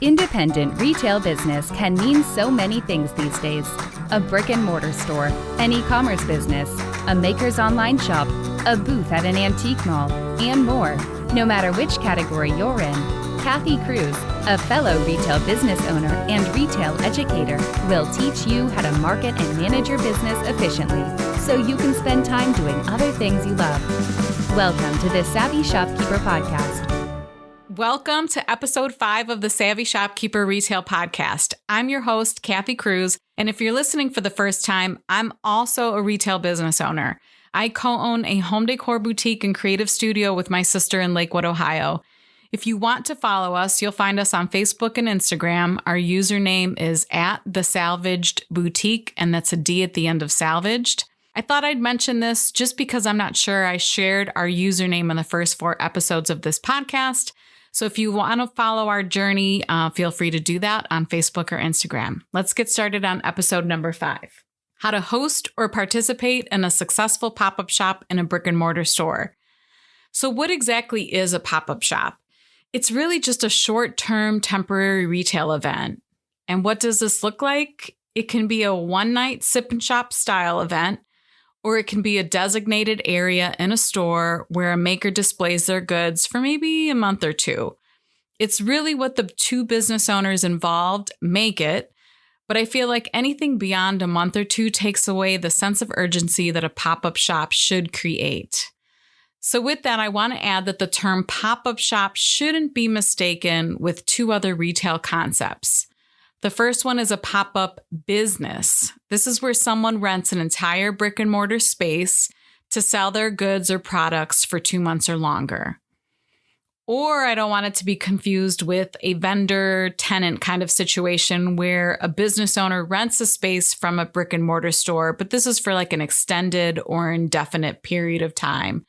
Independent retail business can mean so many things these days. A brick and mortar store, an e-commerce business, a maker's online shop, a booth at an antique mall, and more. No matter which category you're in, Kathy Cruz, a fellow retail business owner and retail educator, will teach you how to market and manage your business efficiently so you can spend time doing other things you love. Welcome to the Savvy Shopkeeper Podcast. Welcome to episode 5 of the Savvy Shopkeeper Retail Podcast. I'm your host, Kathy Cruz, and if you're listening for the first time, I'm also a retail business owner. I co-own a home decor boutique and creative studio with my sister in Lakewood, Ohio. If you want to follow us, you'll find us on Facebook and Instagram. Our username is @thesalvagedboutique, and that's a D at the end of salvaged. I thought I'd mention this just because I'm not sure I shared our username in the first 4 episodes of this podcast. So if you want to follow our journey, feel free to do that on Facebook or Instagram. Let's get started on episode number 5. How to host or participate in a successful pop-up shop in a brick and mortar store. So what exactly is a pop-up shop? It's really just a short-term temporary retail event. And what does this look like? It can be a one-night sip and shop style event, or it can be a designated area in a store where a maker displays their goods for maybe a month or 2. It's really what the 2 business owners involved make it, but I feel like anything beyond a month or 2 takes away the sense of urgency that a pop-up shop should create. So with that, I want to add that the term pop-up shop shouldn't be mistaken with 2 other retail concepts. The first one is a pop-up business. This is where someone rents an entire brick and mortar space to sell their goods or products for 2 months or longer. Or I don't want it to be confused with a vendor-tenant kind of situation where a business owner rents a space from a brick and mortar store, but this is for like an extended or indefinite period of time.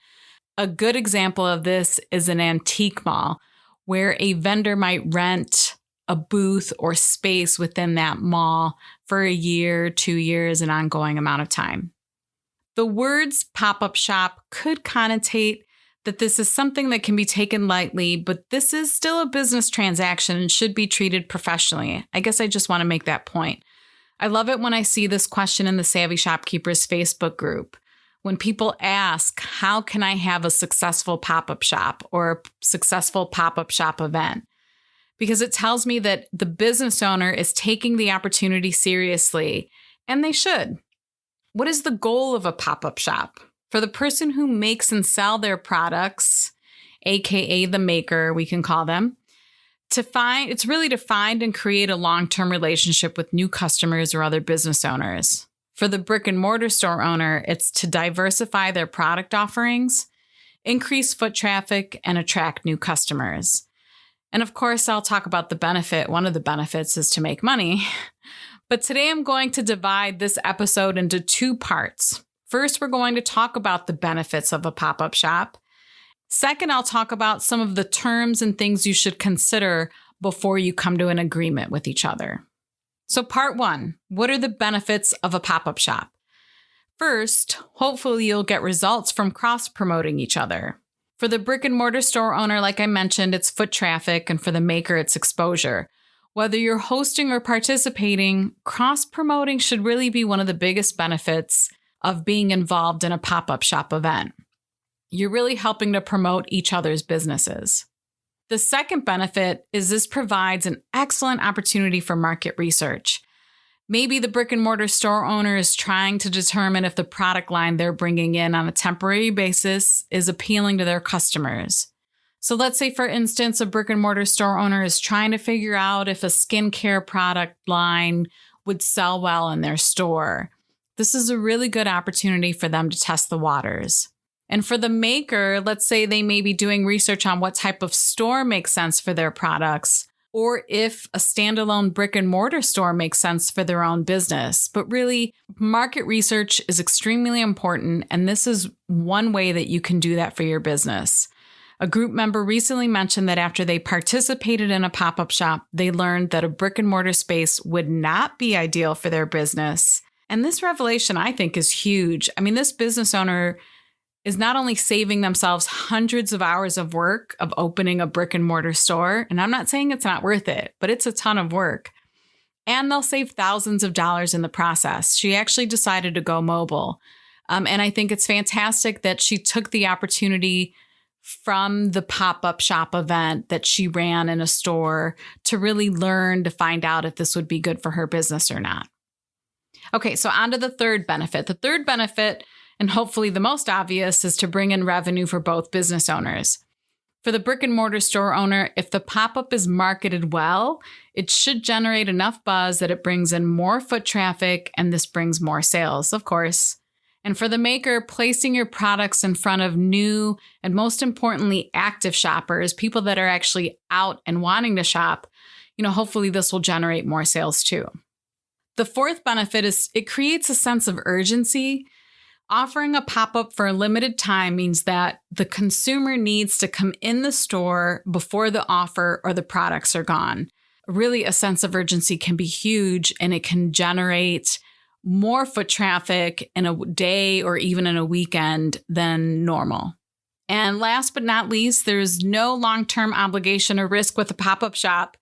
A good example of this is an antique mall where a vendor might rent a booth or space within that mall for a year, 2 years, an ongoing amount of time. The words pop-up shop could connotate that this is something that can be taken lightly, but this is still a business transaction and should be treated professionally. I guess I just want to make that point. I love it when I see this question in the Savvy Shopkeepers Facebook group. When people ask, how can I have a successful pop-up shop or a successful pop-up shop event? Because it tells me that the business owner is taking the opportunity seriously, and they should. What is the goal of a pop-up shop? For the person who makes and sell their products, aka the maker, we can call them, it's really to find and create a long-term relationship with new customers or other business owners. For the brick and mortar store owner, it's to diversify their product offerings, increase foot traffic, and attract new customers. And of course, I'll talk about the benefit. One of the benefits is to make money. But today I'm going to divide this episode into 2 parts. First, we're going to talk about the benefits of a pop-up shop. Second, I'll talk about some of the terms and things you should consider before you come to an agreement with each other. So part 1, what are the benefits of a pop-up shop? First, hopefully you'll get results from cross-promoting each other. For the brick and mortar store owner, like I mentioned, it's foot traffic, and for the maker, it's exposure. Whether you're hosting or participating, cross-promoting should really be one of the biggest benefits of being involved in a pop-up shop event. You're really helping to promote each other's businesses. The second benefit is this provides an excellent opportunity for market research. Maybe the brick and mortar store owner is trying to determine if the product line they're bringing in on a temporary basis is appealing to their customers. So let's say, for instance, a brick and mortar store owner is trying to figure out if a skincare product line would sell well in their store. This is a really good opportunity for them to test the waters. And for the maker, let's say they may be doing research on what type of store makes sense for their products, or if a standalone brick and mortar store makes sense for their own business. But really, market research is extremely important, and this is one way that you can do that for your business. A group member recently mentioned that after they participated in a pop-up shop, they learned that a brick and mortar space would not be ideal for their business. And this revelation, I think, is huge. I mean, this business owner is not only saving themselves hundreds of hours of work of opening a brick and mortar store, and I'm not saying it's not worth it, but it's a ton of work, and they'll save thousands of dollars in the process. She actually decided to go mobile. And I think it's fantastic that she took the opportunity from the pop-up shop event that she ran in a store to really learn to find out if this would be good for her business or not. Okay, so on to the third benefit. The third benefit, and hopefully the most obvious, is to bring in revenue for both business owners. For the brick and mortar store owner, if the pop-up is marketed well, it should generate enough buzz that it brings in more foot traffic, and this brings more sales, of course. And for the maker, placing your products in front of new and, most importantly, active shoppers, people that are actually out and wanting to shop, hopefully this will generate more sales too. The fourth benefit is it creates a sense of urgency. Offering a pop-up for a limited time means that the consumer needs to come in the store before the offer or the products are gone. Really, a sense of urgency can be huge, and it can generate more foot traffic in a day or even in a weekend than normal. And last but not least, there's no long-term obligation or risk with a pop-up shop.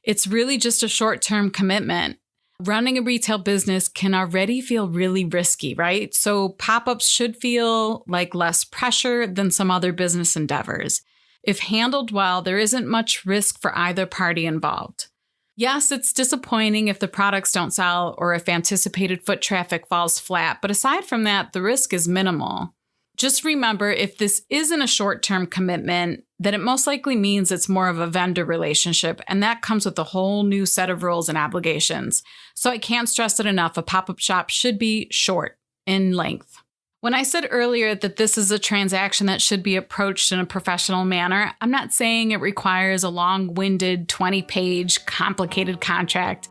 It's really just a short-term commitment. Running a retail business can already feel really risky, right? So pop-ups should feel like less pressure than some other business endeavors. If handled well, there isn't much risk for either party involved. Yes, it's disappointing if the products don't sell or if anticipated foot traffic falls flat, but aside from that, the risk is minimal. Just remember, if this isn't a short-term commitment, then it most likely means it's more of a vendor relationship, and that comes with a whole new set of rules and obligations. So I can't stress it enough, a pop-up shop should be short in length. When I said earlier that this is a transaction that should be approached in a professional manner, I'm not saying it requires a long-winded, 20-page, complicated contract,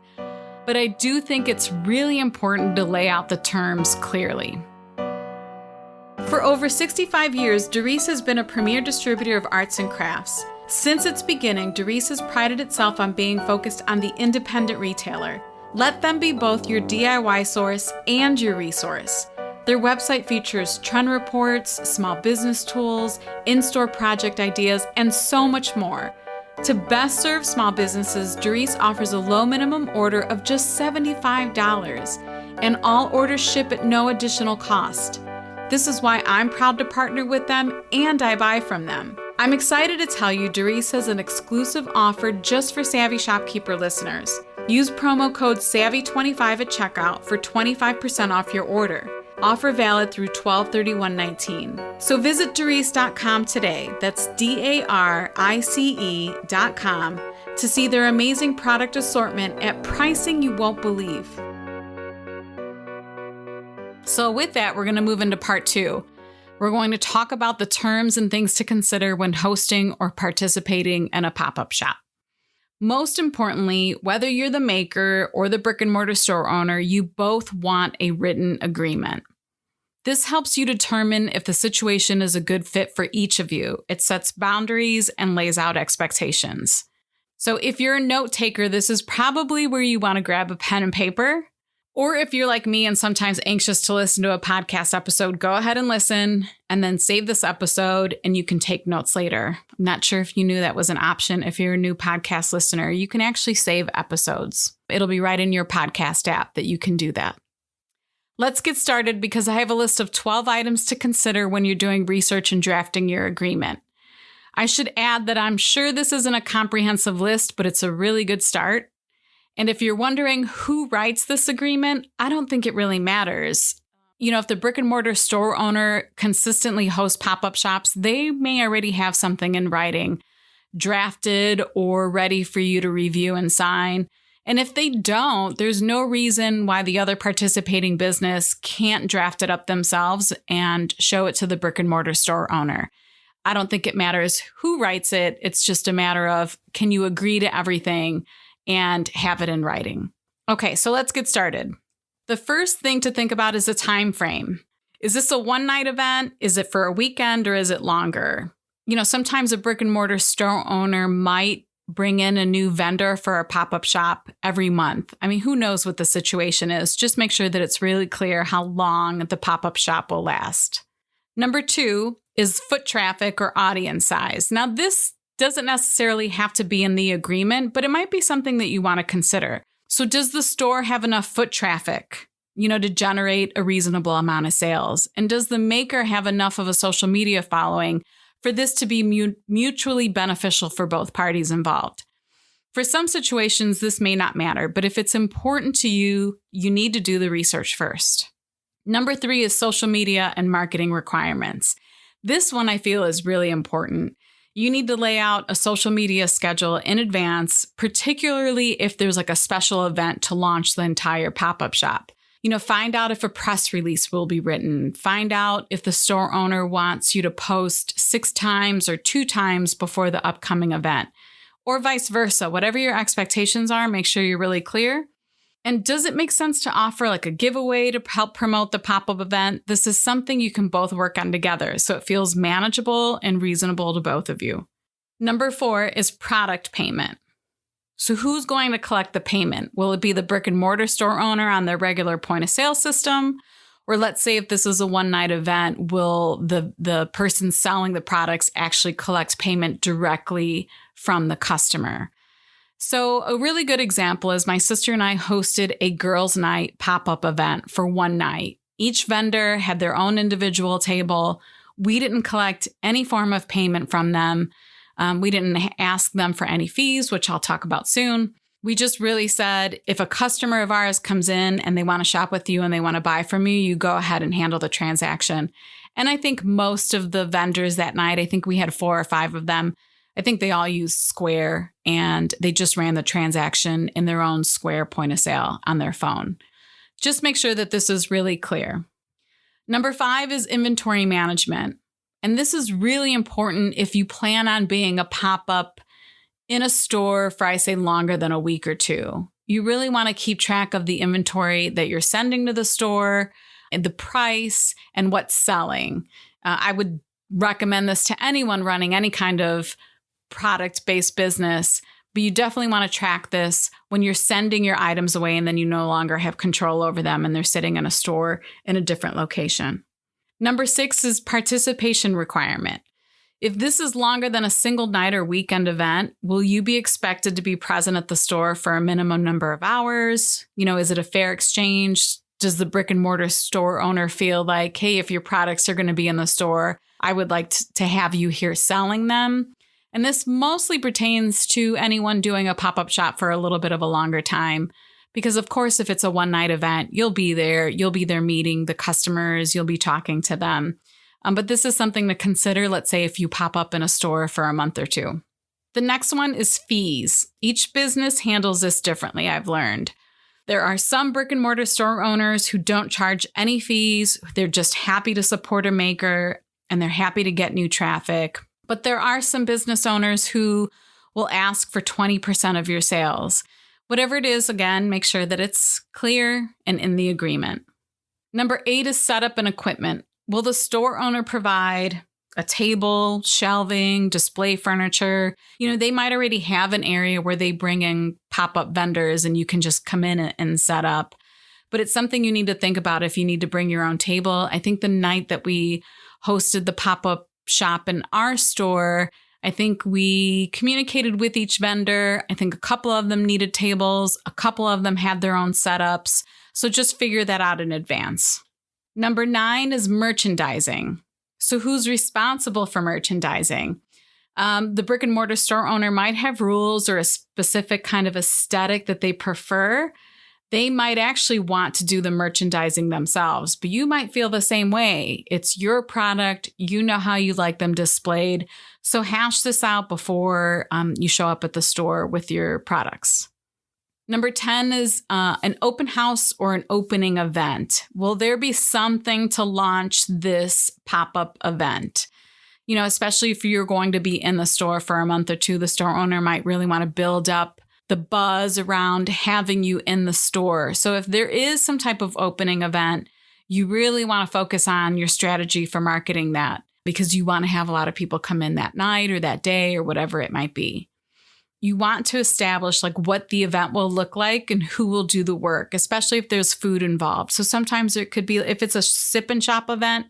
but I do think it's really important to lay out the terms clearly. For over 65 years, Doris has been a premier distributor of arts and crafts. Since its beginning, Doris has prided itself on being focused on the independent retailer. Let them be both your DIY source and your resource. Their website features trend reports, small business tools, in-store project ideas, and so much more. To best serve small businesses, Doris offers a low minimum order of just $75, and all orders ship at no additional cost. This is why I'm proud to partner with them and I buy from them. I'm excited to tell you Doris has an exclusive offer just for Savvy Shopkeeper listeners. Use promo code SAVVY25 at checkout for 25% off your order. Offer valid through 12/31/19. So visit Doris.com today, that's DARICE.com, to see their amazing product assortment at pricing you won't believe. So with that, we're going to move into part 2. We're going to talk about the terms and things to consider when hosting or participating in a pop-up shop. Most importantly, whether you're the maker or the brick and mortar store owner, you both want a written agreement. This helps you determine if the situation is a good fit for each of you. It sets boundaries and lays out expectations. So if you're a note taker, this is probably where you want to grab a pen and paper. Or if you're like me and sometimes anxious to listen to a podcast episode, go ahead and listen and then save this episode and you can take notes later. I'm not sure if you knew that was an option. If you're a new podcast listener, you can actually save episodes. It'll be right in your podcast app that you can do that. Let's get started because I have a list of 12 items to consider when you're doing research and drafting your agreement. I should add that I'm sure this isn't a comprehensive list, but it's a really good start. And if you're wondering who writes this agreement, I don't think it really matters. If the brick and mortar store owner consistently hosts pop-up shops, they may already have something in writing, drafted or ready for you to review and sign. And if they don't, there's no reason why the other participating business can't draft it up themselves and show it to the brick and mortar store owner. I don't think it matters who writes it. It's just a matter of, can you agree to everything and have it in writing? Okay, so let's get started. The first thing to think about is a time frame. Is this a one-night event? Is it for a weekend or is it longer? Sometimes a brick and mortar store owner might bring in a new vendor for a pop-up shop every month. Who knows what the situation is? Just make sure that it's really clear how long the pop-up shop will last. Number 2 is foot traffic or audience size. Now, this doesn't necessarily have to be in the agreement, but it might be something that you want to consider. So does the store have enough foot traffic, to generate a reasonable amount of sales? And does the maker have enough of a social media following for this to be mutually beneficial for both parties involved? For some situations, this may not matter, but if it's important to you, you need to do the research first. Number 3 is social media and marketing requirements. This one I feel is really important. You need to lay out a social media schedule in advance, particularly if there's like a special event to launch the entire pop-up shop. Find out if a press release will be written. Find out if the store owner wants you to post 6 times or 2 times before the upcoming event, or vice versa. Whatever your expectations are, make sure you're really clear. And does it make sense to offer like a giveaway to help promote the pop-up event? This is something you can both work on together, so it feels manageable and reasonable to both of you. Number 4 is product payment. So who's going to collect the payment? Will it be the brick and mortar store owner on their regular point of sale system? Or let's say if this is a one-night event, will the person selling the products actually collect payment directly from the customer? So a really good example is my sister and I hosted a girls' night pop-up event for one night. Each vendor had their own individual table. We didn't collect any form of payment from them. We didn't ask them for any fees, which I'll talk about soon. We just really said, if a customer of ours comes in and they want to shop with you and they want to buy from you, you go ahead and handle the transaction. And I think most of the vendors that night, I think we had 4 or 5 of them, I think they all used Square and they just ran the transaction in their own Square point of sale on their phone. Just make sure that this is really clear. Number 5 is inventory management. And this is really important if you plan on being a pop-up in a store for, I say, longer than a week or 2. You really want to keep track of the inventory that you're sending to the store, and the price, and what's selling. I would recommend this to anyone running any kind of product-based business, but you definitely want to track this when you're sending your items away and then you no longer have control over them and they're sitting in a store in a different location. Number 6 is participation requirement. If this is longer than a single night or weekend event, will you be expected to be present at the store for a minimum number of hours? Is it a fair exchange? Does the brick and mortar store owner feel like, hey, if your products are going to be in the store, I would like to have you here selling them? And this mostly pertains to anyone doing a pop-up shop for a little bit of a longer time. Because of course, if it's a one-night event, you'll be there meeting the customers, you'll be talking to them. But this is something to consider, let's say, if you pop up in a store for a month or 2. The next one is fees. Each business handles this differently, I've learned. There are some brick and mortar store owners who don't charge any fees. They're just happy to support a maker and they're happy to get new traffic. But there are some business owners who will ask for 20% of your sales. Whatever it is, again, make sure that it's clear and in the agreement. Number 8 is setup and equipment. Will the store owner provide a table, shelving, display furniture? They might already have an area where they bring in pop-up vendors and you can just come in and set up. But it's something you need to think about if you need to bring your own table. I think the night that we hosted the pop-up shop in our store, I think we communicated with each vendor. I think a couple of them needed tables. A couple of them had their own setups. So just figure that out in advance. Number 9 is merchandising. So who's responsible for merchandising? The brick and mortar store owner might have rules or a specific kind of aesthetic that they prefer. They might actually want to do the merchandising themselves, but you might feel the same way. It's your product. You know how you like them displayed. So hash this out before you show up at the store with your products. Number 10 is an open house or an opening event. Will there be something to launch this pop-up event? Especially if you're going to be in the store for a month or 2, the store owner might really want to build up the buzz around having you in the store. So if there is some type of opening event, you really want to focus on your strategy for marketing that because you want to have a lot of people come in that night or that day or whatever it might be. You want to establish what the event will look like and who will do the work, especially if there's food involved. So sometimes it could be, if it's a sip and shop event,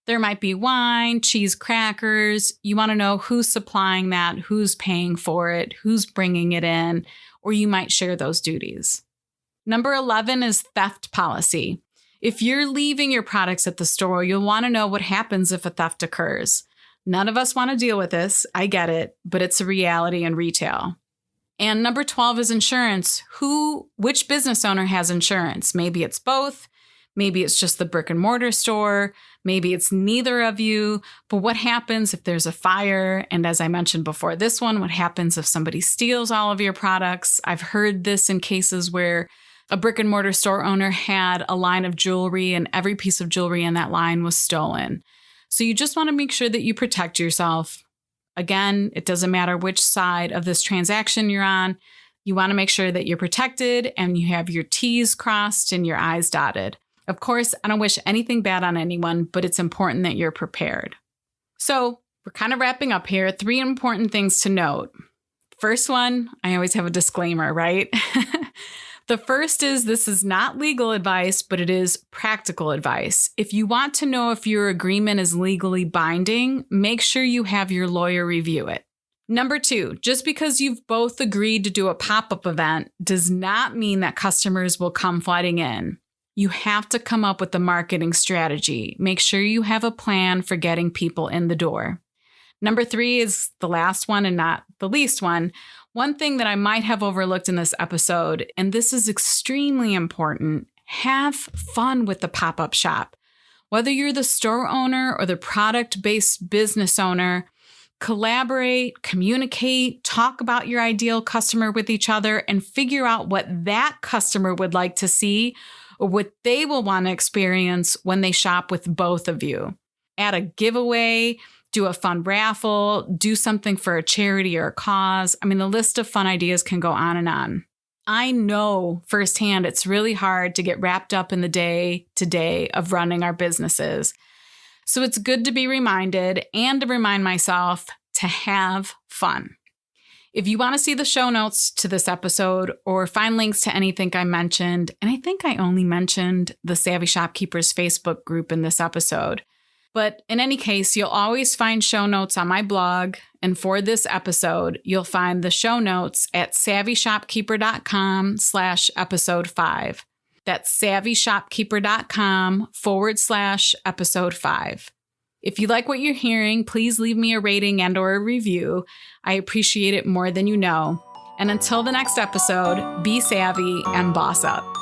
There might be wine, cheese, crackers. You want to know who's supplying that, who's paying for it, who's bringing it in, or you might share those duties. Number 11 is theft policy. If you're leaving your products at the store, you'll want to know what happens if a theft occurs. None of us want to deal with this. I get it, but it's a reality in retail. And number 12 is insurance. Which business owner has insurance? Maybe it's both. Maybe it's just the brick and mortar store. Maybe it's neither of you. But what happens if there's a fire? And as I mentioned before this one, what happens if somebody steals all of your products? I've heard this in cases where a brick and mortar store owner had a line of jewelry and every piece of jewelry in that line was stolen. So you just want to make sure that you protect yourself. Again, it doesn't matter which side of this transaction you're on. You want to make sure that you're protected and you have your T's crossed and your I's dotted. Of course, I don't wish anything bad on anyone, but it's important that you're prepared. So we're kind of wrapping up here. 3 important things to note. First one, I always have a disclaimer, right? The first is this is not legal advice, but it is practical advice. If you want to know if your agreement is legally binding, make sure you have your lawyer review it. Number 2, just because you've both agreed to do a pop-up event does not mean that customers will come flooding in. You have to come up with a marketing strategy. Make sure you have a plan for getting people in the door. Number 3 is the last one and not the least one. One thing that I might have overlooked in this episode, and this is extremely important, have fun with the pop-up shop. Whether you're the store owner or the product-based business owner, collaborate, communicate, talk about your ideal customer with each other, and figure out what that customer would like to see or what they will want to experience when they shop with both of you. Add a giveaway, do a fun raffle, do something for a charity or a cause. I mean, the list of fun ideas can go on and on. I know firsthand it's really hard to get wrapped up in the day-to-day of running our businesses. So it's good to be reminded and to remind myself to have fun. If you want to see the show notes to this episode or find links to anything I mentioned, and I think I only mentioned the Savvy Shopkeepers Facebook group in this episode, but in any case, you'll always find show notes on my blog. And for this episode, you'll find the show notes at savvyshopkeeper.com/episode 5. That's savvyshopkeeper.com/episode 5. If you like what you're hearing, please leave me a rating and/or a review. I appreciate it more than you know. And until the next episode, be savvy and boss up.